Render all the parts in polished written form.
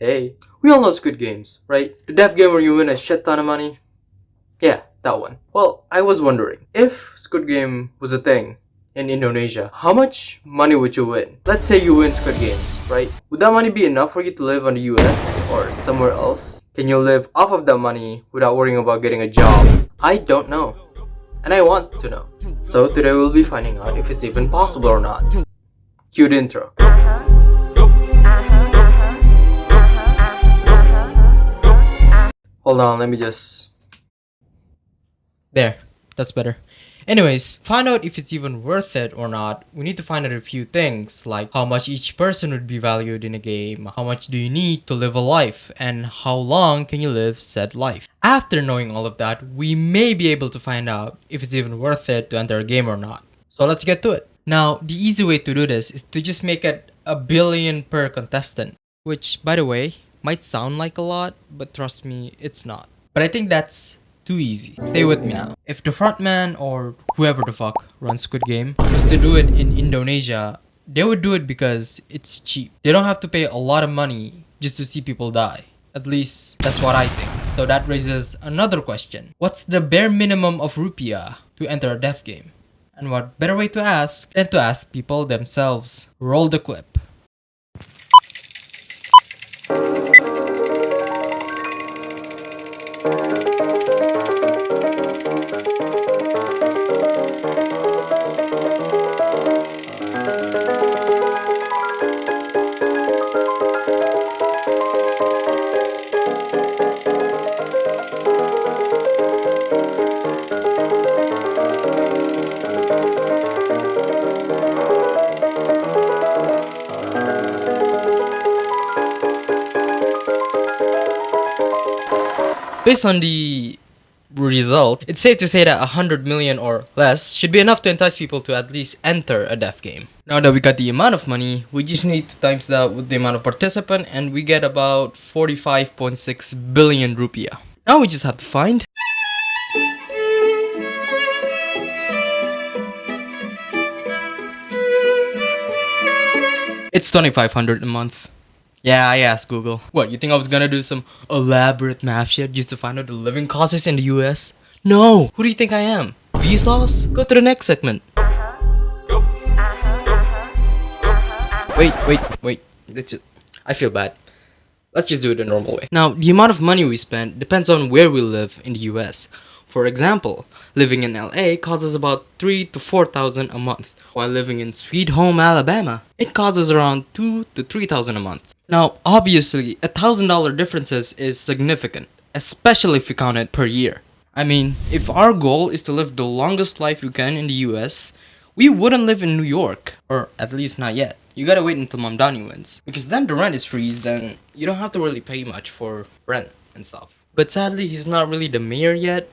Hey, we all know Squid Games, right? The death game where you win a shit ton of money? Yeah, that one. Well, I was wondering, if Squid Game was a thing in Indonesia, how much money would you win? Let's say you win Squid Games, right? Would that money be enough for you to live in the US or somewhere else? Can you live off of that money without worrying about getting a job? I don't know. And I want to know. So today we'll be finding out if it's even possible or not. Cue the intro. Hold on, let me just... There, that's better. Anyways, find out if it's even worth it or not, we need to find out a few things, like how much each person would be valued in a game, how much do you need to live a life, and how long can you live said life. After knowing all of that, we may be able to find out if it's even worth it to enter a game or not. So let's get to it. Now, the easy way to do this is to just make it $1 billion per contestant, which, by the way, might sound like a lot, but trust me, it's not. But I think that's too easy. Stay with me now. If the frontman or whoever the fuck runs Squid Game was to do it in Indonesia, they would do it because it's cheap. They don't have to pay a lot of money just to see people die. At least, that's what I think. So that raises another question. What's the bare minimum of rupiah to enter a death game? And what better way to ask than to ask people themselves? Roll the clip. Based on the result, it's safe to say that 100 million or less should be enough to entice people to at least enter a death game. Now that we got the amount of money, we just need to times that with the amount of participant and we get about 45.6 billion rupiah. Now we just have to find it's 2,500 a month. Yeah, I asked Google. What, you think I was gonna do some elaborate math shit just to find out the living costs in the US? No! Who do you think I am? Vsauce? Go to the next segment. Wait. I feel bad. Let's just do it the normal way. Now, the amount of money we spend depends on where we live in the US. For example, living in LA costs us about $3,000 to $4,000 a month, while living in Sweet Home, Alabama, it costs us around $2,000 to $3,000 a month. Now, obviously, $1,000 differences is significant, especially if you count it per year. I mean, if our goal is to live the longest life we can in the US, we wouldn't live in New York, or at least not yet. You gotta wait until Mamdani wins, because then the rent is free, then you don't have to really pay much for rent and stuff. But sadly, he's not really the mayor yet.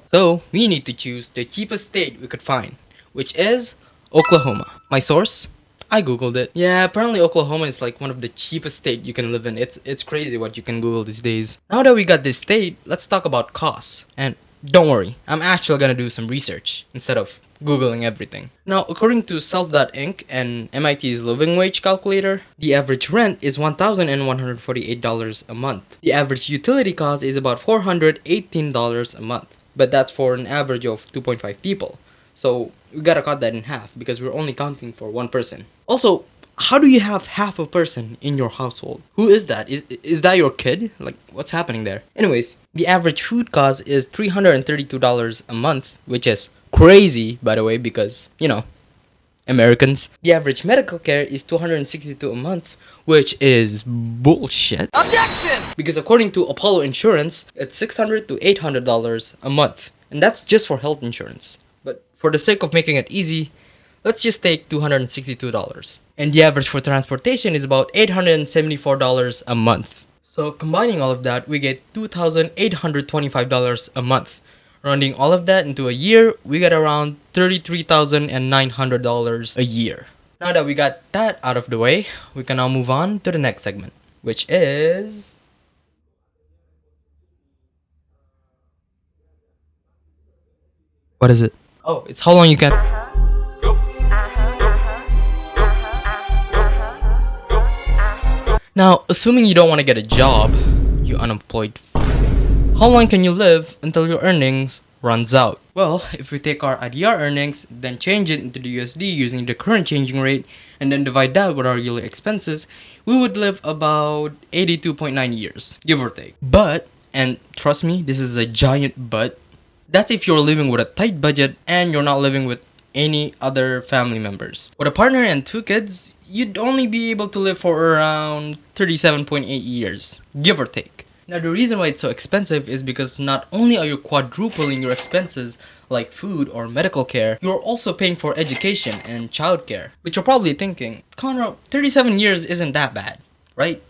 So, we need to choose the cheapest state we could find, which is Oklahoma. My source? I googled it. Yeah, apparently Oklahoma is like one of the cheapest states you can live in. It's crazy what you can Google these days. Now that we got this state, let's talk about costs. And don't worry, I'm actually gonna do some research instead of Googling everything. Now, according to Self.Inc. and MIT's living wage calculator, the average rent is $1,148 a month. The average utility cost is about $418 a month. But that's for an average of 2.5 people. So we gotta cut that in half because we're only counting for one person. Also, how do you have half a person in your household? Who is that? Is that your kid? Like, what's happening there? Anyways, the average food cost is $332 a month, which is crazy, by the way, because, you know, Americans. The average medical care is $262 a month, which is bullshit. Objection! Because according to Apollo Insurance, it's $600 to $800 a month. And that's just for health insurance. But for the sake of making it easy, let's just take $262. And the average for transportation is about $874 a month. So combining all of that, we get $2,825 a month. Rounding all of that into a year, we get around $33,900 a year. Now that we got that out of the way, we can now move on to the next segment, which is... What is it? Oh, it's how long you can... Now, assuming you don't want to get a job, you unemployed. How long can you live until your earnings runs out? Well, if we take our IDR earnings, then change it into the USD using the current changing rate, and then divide that with our yearly expenses, we would live about 82.9 years, give or take. But, and trust me, this is a giant but, that's if you're living with a tight budget and you're not living with any other family members. With a partner and 2 kids, you'd only be able to live for around 37.8 years, give or take. Now the reason why it's so expensive is because not only are you quadrupling your expenses like food or medical care, you're also paying for education and childcare. But you're probably thinking, Conrad, 37 years isn't that bad, right?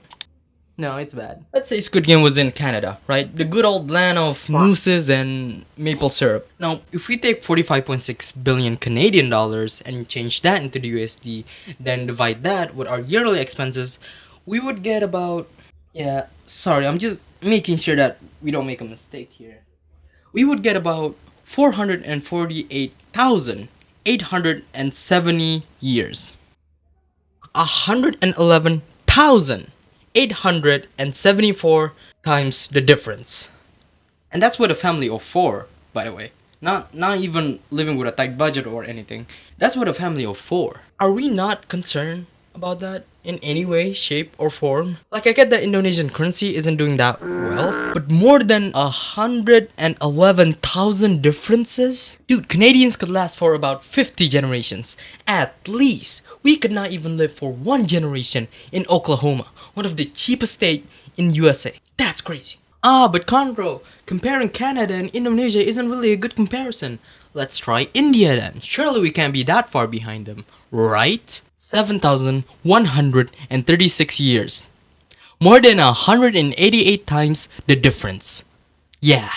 No, it's bad. Let's say Squid Game was in Canada, right? The good old land of mooses and maple syrup. Now, if we take 45.6 billion Canadian dollars and change that into the USD, then divide that with our yearly expenses, we would get about... Yeah, sorry, I'm just making sure that we don't make a mistake here. We would get about 448,870 years. 111,874 times the difference. And that's with a family of 4, by the way. Not even living with a tight budget or anything. That's with a family of 4. Are we not concerned about that in any way, shape, or form? Like, I get that Indonesian currency isn't doing that well, but more than 111,000 differences? Dude, Canadians could last for about 50 generations. At least. We could not even live for 1 generation in Oklahoma, one of the cheapest states in USA. That's crazy. But Conro, comparing Canada and Indonesia isn't really a good comparison. Let's try India then. Surely we can't be that far behind them, right? 7,136 years. More than 188 times the difference. Yeah,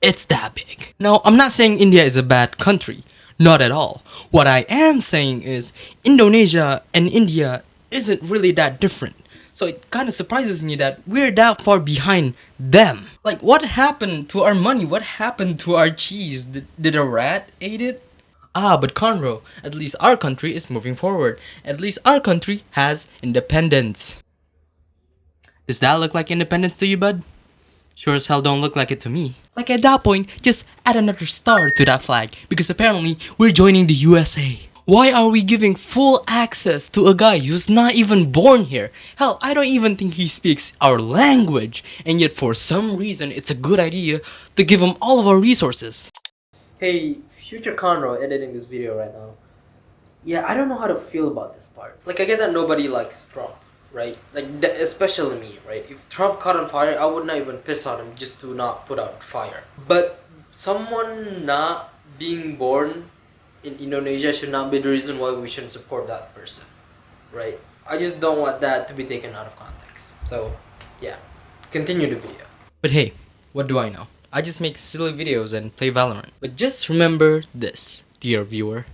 it's that big. Now, I'm not saying India is a bad country. Not at all. What I am saying is Indonesia and India isn't really that different. So it kind of surprises me that we're that far behind them. Like, what happened to our money? What happened to our cheese? Did a rat eat it? But Conro, at least our country is moving forward. At least our country has independence. Does that look like independence to you, bud? Sure as hell don't look like it to me. Like, at that point, just add another star to that flag, because apparently we're joining the USA. Why are we giving full access to a guy who's not even born here? Hell, I don't even think he speaks our language, and yet for some reason it's a good idea to give him all of our resources. Hey, future Conroe editing this video right now. Yeah, I don't know how to feel about this part. Like, I get that nobody likes Trump, right? Like, especially me, right? If Trump caught on fire, I would not even piss on him just to not put out fire. But someone not being born in Indonesia should not be the reason why we shouldn't support that person, right? I just don't want that to be taken out of context. So, yeah, continue the video. But hey, what do I know? I just make silly videos and play Valorant. But just remember this, dear viewer.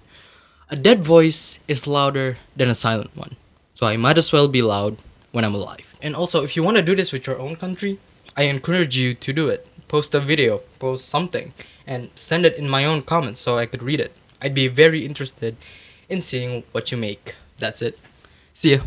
A dead voice is louder than a silent one. So I might as well be loud when I'm alive. And also, if you want to do this with your own country, I encourage you to do it. Post a video, post something, and send it in my own comments so I could read it. I'd be very interested in seeing what you make. That's it. See ya.